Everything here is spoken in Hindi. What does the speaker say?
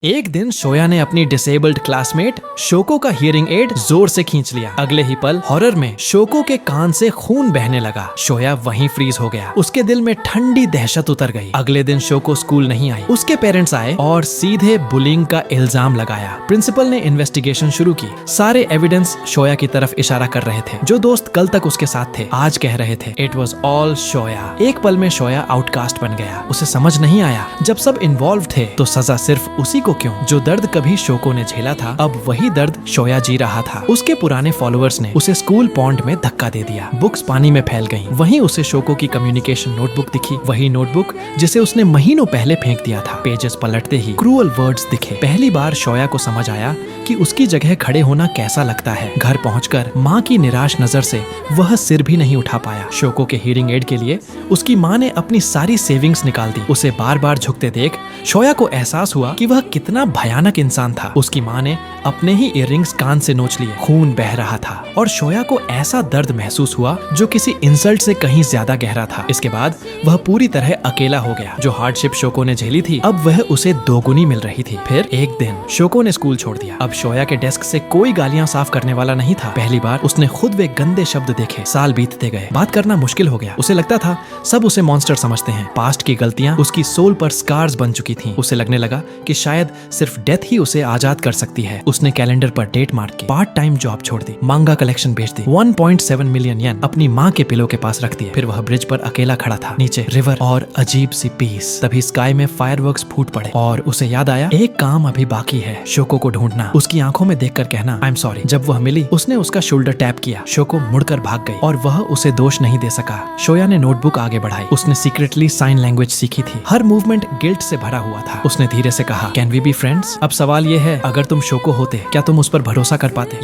एक दिन शोया ने अपनी डिसेबल्ड क्लासमेट शोको का हियरिंग एड जोर से खींच लिया। अगले ही पल हॉरर में शोको के कान से खून बहने लगा। शोया वहीं फ्रीज हो गया। उसके दिल में ठंडी दहशत उतर गई। अगले दिन शोको स्कूल नहीं आई। उसके पेरेंट्स आए और सीधे बुलिंग का इल्जाम लगाया। प्रिंसिपल ने इन्वेस्टिगेशन शुरू की। सारे एविडेंस शोया की तरफ इशारा कर रहे थे। जो दोस्त कल तक उसके साथ थे आज कह रहे थे इट वॉज ऑल शोया। एक पल में शोया आउटकास्ट बन गया। उसे समझ नहीं आया जब सब इन्वॉल्व थे तो सजा सिर्फ उसी को क्यों? जो दर्द कभी शोको ने झेला था अब वही दर्द शोया जी रहा था। उसके पुराने फॉलोअर्स ने उसे स्कूल पॉन्ड में धक्का दे दिया। बुक्स पानी में फैल गईं। वहीं उसे शोको की कम्युनिकेशन नोटबुक दिखी। वही नोटबुक जिसे उसने महीनों पहले फेंक दिया था। पेजेस पलटते ही क्रूअल वर्ड्स दिखे। पहली बार शोया को समझ आया कि उसकी जगह खड़े होना कैसा लगता है। घर पहुंचकर माँ की निराश नजर से वह सिर भी नहीं उठा पाया। शोको के हियरिंग एड के लिए उसकी माँ ने अपनी सारी सेविंग्स निकाल दी। उसे बार बार झुकते देख शोया को एहसास हुआ कि वह कितना भयानक इंसान था। उसकी माँ ने अपने ही इयररिंग्स कान से नोच लिए। खून बह रहा था और शोया को ऐसा दर्द महसूस हुआ जो किसी इंसल्ट से कहीं ज्यादा गहरा था। इसके बाद वह पूरी तरह अकेला हो गया। जो हार्डशिप शोको ने झेली थी अब वह उसे दोगुनी मिल रही थी। फिर एक दिन शोको ने स्कूल छोड़ दिया। अब शोया के डेस्क से कोई गालियां साफ करने वाला नहीं था। पहली बार उसने खुद वे गंदे शब्द देखे। साल बीतते गए। बात करना मुश्किल हो गया। उसे लगता था सब उसे मॉन्स्टर समझते हैं। पास्ट की गलतियां उसकी सोल पर स्कार्स बन चुकी थी। उसे लगने लगा कि शायद सिर्फ डेथ ही उसे आजाद कर सकती है। उसने कैलेंडर पर डेट मार्क की। पार्ट टाइम जॉब छोड़ दी। मांगा कलेक्शन बेच दी। 1.7 मिलियन येन अपनी माँ के पिलो के पास रख दिए। फिर वह ब्रिज पर अकेला खड़ा था। नीचे रिवर और अजीब सी पीस। तभी स्काई में फायरवर्क्स फूट पड़े और उसे याद आया एक काम अभी बाकी है, शोको को ढूंढना। उसकी आंखों में देखकर कहना आई एम सॉरी। जब वह मिली उसने उसका शोल्डर टैप किया। शोको मुड़कर भाग गई और वह उसे दोष नहीं दे सका। शोया ने नोटबुक आगे बढ़ाई। उसने सीक्रेटली साइन लैंग्वेज सीखी थी। हर मूवमेंट गिल्ट से भरा हुआ था। उसने धीरे से कहा कैन वी बी फ्रेंड्स? अब सवाल ये है अगर तुम शोको होते क्या तुम उस पर भरोसा कर पाते?